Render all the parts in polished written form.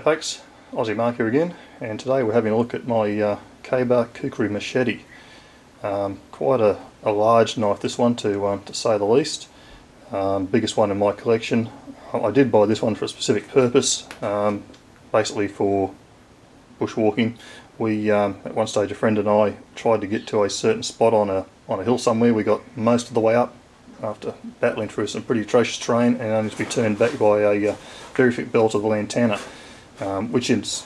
folks, Aussie Mark here again, and today we're having a look at my Kukri Machete. Quite a large knife, this one, to say the least. Biggest one in my collection. I did buy this one for a specific purpose, basically for bushwalking. At one stage, a friend and I tried to get to a certain spot on a hill somewhere. We got most of the way up after battling through some pretty atrocious terrain, and only to be turned back by a very thick belt of lantana, which is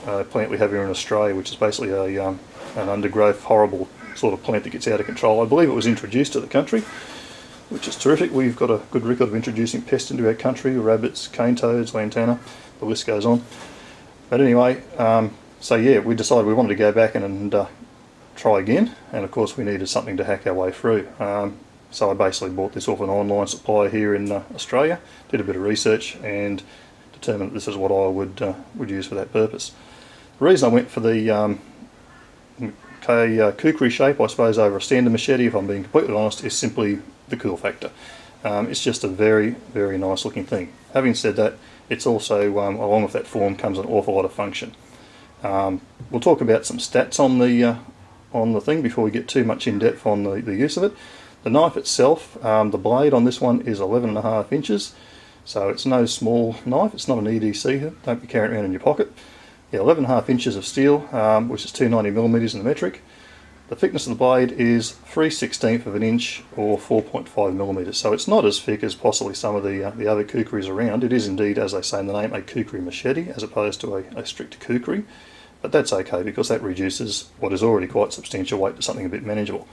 a plant we have here in Australia, which is basically an undergrowth, horrible sort of plant that gets out of control. I believe it was introduced to the country, which is terrific. We've got a good record of introducing pests into our country: rabbits, cane toads, lantana, the list goes on. But anyway, so yeah, we decided we wanted to go back and try again, and of course we needed something to hack our way through. So I basically bought this off an online supplier here in Australia, did a bit of research and determined that this is what I would use for that purpose. The reason I went for the Kukri shape, I suppose, over a standard machete, if I'm being completely honest, is simply the cool factor. It's just a very, very nice looking thing. Having said that, it's also, along with that form, comes an awful lot of function. We'll talk about some stats on the thing before we get too much in depth on the use of it. The knife itself, the blade on this one is 11.5 inches, so it's no small knife. It's not an EDC, don't be carrying it around in your pocket. Yeah, 11.5 inches of steel, which is 290mm in the metric. The thickness of the blade is 3/16 of an inch, or 4.5mm, so it's not as thick as possibly some of the other kukris around. It is indeed, as they say in the name, a Kukri Machete, as opposed to a strict kukri, but that's okay because that reduces what is already quite substantial weight to something a bit manageable.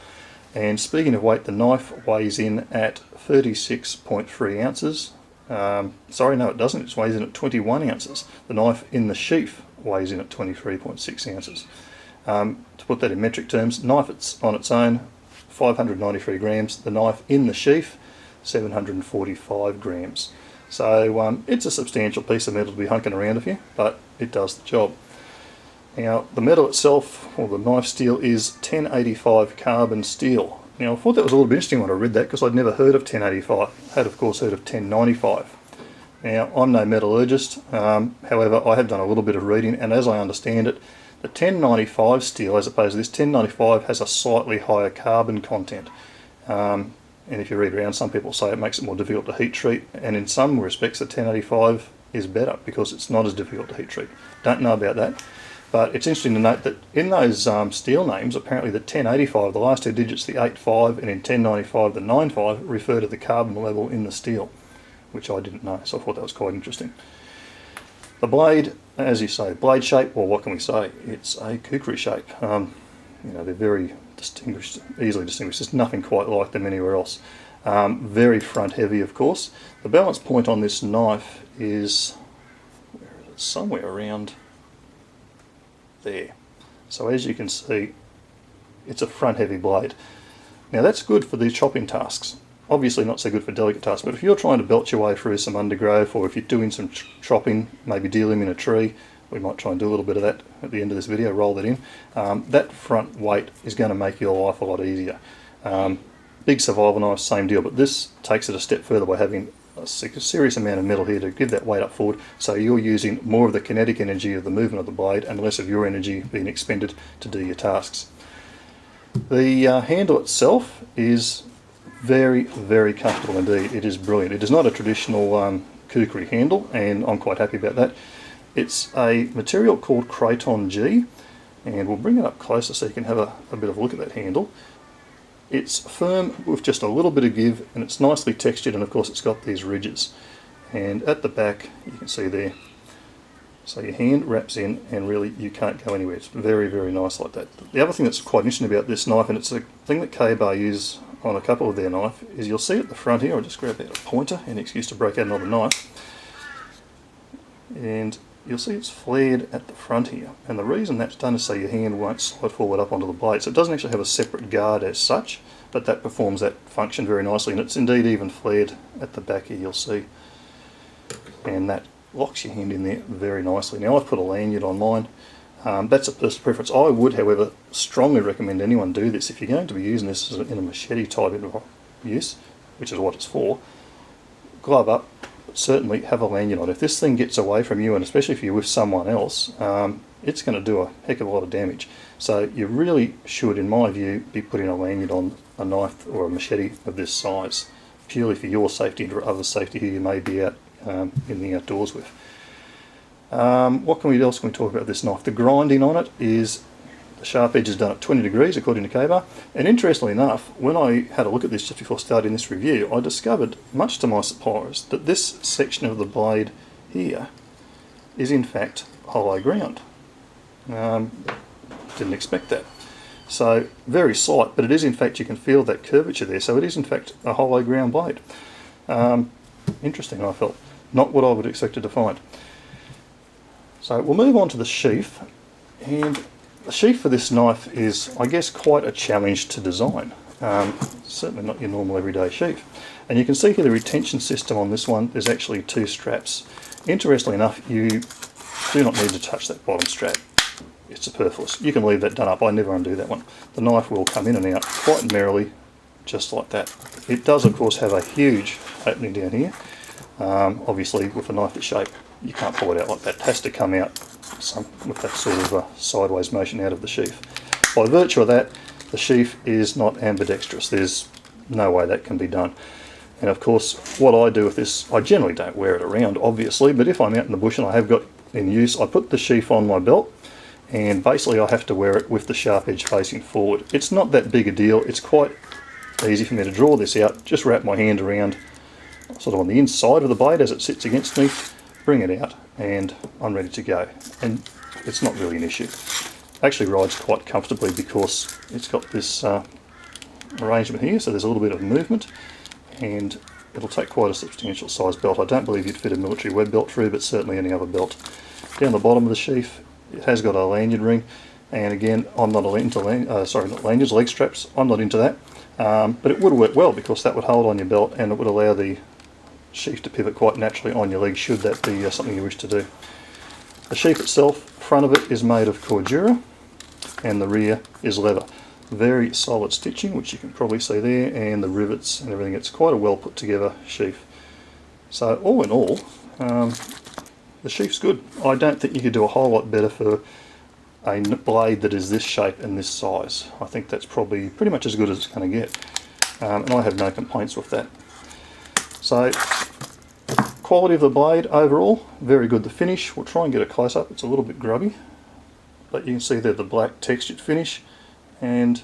And speaking of weight, the knife weighs in at 36.3 ounces. Sorry, no it doesn't, it weighs in at 21 ounces. The knife in the sheath weighs in at 23.6 ounces. To put that in metric terms, knife on its own, 593 grams. The knife in the sheath, 745 grams. So it's a substantial piece of metal to be hunking around with you, but it does the job. Now, the metal itself, or the knife steel, is 1085 carbon steel. Now, I thought that was a little bit interesting when I read that, because I'd never heard of 1085. I had, of course, heard of 1095. Now, I'm no metallurgist, however, I have done a little bit of reading, and as I understand it, the 1095 steel, as opposed to this 1095, has a slightly higher carbon content. And if you read around, some people say it makes it more difficult to heat treat, and in some respects, the 1085 is better because it's not as difficult to heat treat. Don't know about that. But it's interesting to note that in those steel names, apparently the 1085, the last two digits, the 85, and in 1095, the 95, refer to the carbon level in the steel, which I didn't know, so I thought that was quite interesting. The blade, as you say, blade shape, well, what can we say? It's a kukri shape. You know, they're very distinguished, easily distinguished. There's nothing quite like them anywhere else. Very front heavy, of course. The balance point on this knife is, where is it? Somewhere around there. So as you can see, it's a front heavy blade. Now that's good for these chopping tasks. Obviously not so good for delicate tasks, but if you're trying to belt your way through some undergrowth, or if you're doing some chopping, maybe de-limbing a tree, we might try and do a little bit of that at the end of this video, roll that in. That front weight is going to make your life a lot easier. Big survival knife, same deal, but this takes it a step further by having a serious amount of metal here to give that weight up forward, so you're using more of the kinetic energy of the movement of the blade and less of your energy being expended to do your tasks. The handle itself is very, very comfortable indeed. It is brilliant. It is not a traditional kukri handle, and I'm quite happy about that. It's a material called Kraton G, and we'll bring it up closer so you can have a bit of a look at that handle. It's firm with just a little bit of give, and it's nicely textured, and of course it's got these ridges. And at the back, you can see there, so your hand wraps in and really you can't go anywhere. It's very, very nice like that. The other thing that's quite interesting about this knife, and it's a thing that K-Bar use on a couple of their knife, is you'll see at the front here, I'll just grab out a pointer, any excuse to break out another knife, and you'll see it's flared at the front here, and the reason that's done is so your hand won't slide forward up onto the blade. So it doesn't actually have a separate guard as such, but that performs that function very nicely, and it's indeed even flared at the back here, you'll see, and that locks your hand in there very nicely. Now I've put a lanyard on mine. That's a personal preference. I would, however, strongly recommend anyone do this. If you're going to be using this in a machete type of use, which is what it's for, glove up, but certainly have a lanyard on. If this thing gets away from you, and especially if you're with someone else, it's going to do a heck of a lot of damage. So you really should, in my view, be putting a lanyard on a knife or a machete of this size, purely for your safety and for others' safety who you may be out in the outdoors with. What else can we talk about this knife? The grinding on it is, the sharp edge is done at 20 degrees according to K-Bar, and interestingly enough, when I had a look at this just before starting this review, I discovered, much to my surprise, that this section of the blade here is in fact hollow ground. Didn't expect that. So very slight, but it is in fact, you can feel that curvature there, so it is in fact a hollow ground blade. Interesting, I felt. Not what I would have expected to find. So we'll move on to the sheath, and the sheath for this knife is, I guess, quite a challenge to design. Certainly not your normal everyday sheath. And you can see here the retention system on this one, there's actually 2 straps. Interestingly enough, you do not need to touch that bottom strap. It's superfluous. You can leave that done up. I never undo that one. The knife will come in and out quite merrily, just like that. It does, of course, have a huge opening down here. Obviously, with a knife this shape, you can't pull it out like that. It has to come out with that sort of sideways motion out of the sheath. By virtue of that, the sheath is not ambidextrous. There's no way that can be done. And of course, what I do with this, I generally don't wear it around, obviously, but if I'm out in the bush and I have got in use, I put the sheath on my belt, and basically I have to wear it with the sharp edge facing forward. It's not that big a deal. It's quite easy for me to draw this out, just wrap my hand around sort of on the inside of the blade as it sits against me, bring it out, and I'm ready to go. And it's not really an issue. Actually rides quite comfortably because it's got this arrangement here, so there's a little bit of movement, and it'll take quite a substantial size belt. I don't believe you'd fit a military web belt through, but certainly any other belt. Down the bottom of the sheath, it has got a lanyard ring, and again, I'm not into not lanyards, leg straps. I'm not into that, but it would work well because that would hold on your belt and it would allow the sheath to pivot quite naturally on your leg should that be something you wish to do. The sheath itself, front of it is made of cordura and the rear is leather. Very solid stitching, which you can probably see there, and the rivets and everything. It's quite a well put together sheath. So all in all, the sheath's good. I don't think you could do a whole lot better for a blade that is this shape and this size. I think that's probably pretty much as good as it's going to get, and I have no complaints with that. So quality of the blade overall, very good. The finish, we'll try and get a close-up. It's a little bit grubby, but you can see there the black textured finish, and the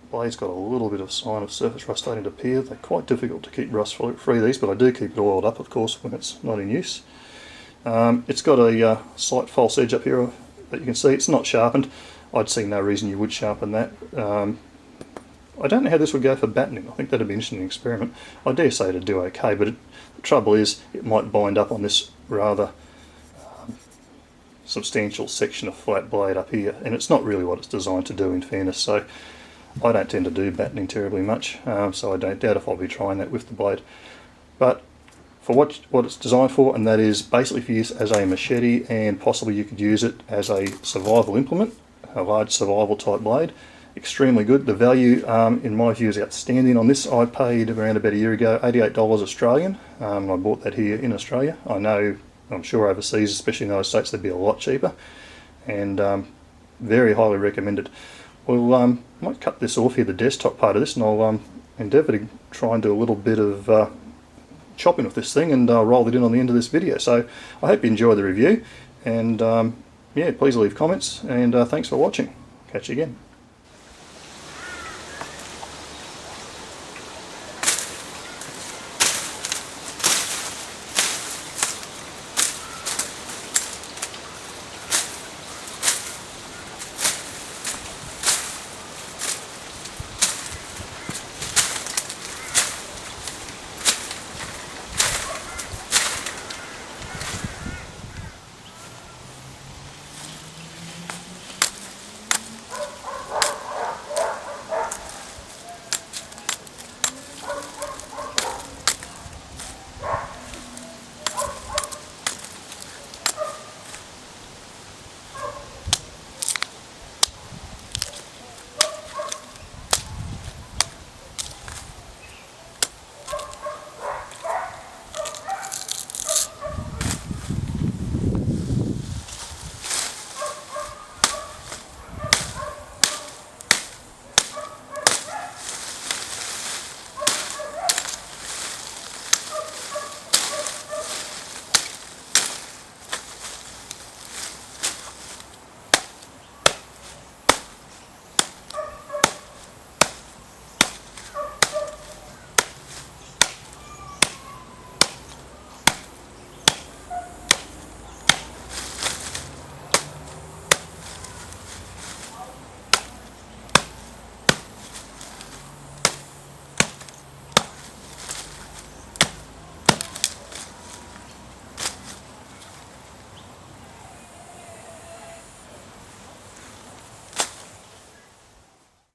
blade's got a little bit of sign of surface rust starting to appear. They're quite difficult to keep rust free, these, but I do keep it oiled up, of course, when it's not in use. It's got a slight false edge up here that you can see. It's not sharpened. I'd see no reason you would sharpen that. I don't know how this would go for battening. I think that'd be an interesting experiment. I dare say it'd do okay, but the trouble is it might bind up on this rather substantial section of flat blade up here, and it's not really what it's designed to do, in fairness. So I don't tend to do battening terribly much, so I don't doubt if I'll be trying that with the blade. But for what it's designed for, and that is basically for use as a machete, and possibly you could use it as a survival implement, a large survival type blade. Extremely good. The value, in my view, is outstanding on this. I paid around about a year ago $88 Australian. I bought that here in Australia. I know, I'm sure overseas, especially in the United States, they'd be a lot cheaper, and very highly recommended. We'll might cut this off here, the desktop part of this, and I'll endeavour to try and do a little bit of chopping with this thing and roll it in on the end of this video. So I hope you enjoy the review, and yeah, please leave comments, and thanks for watching. Catch you again.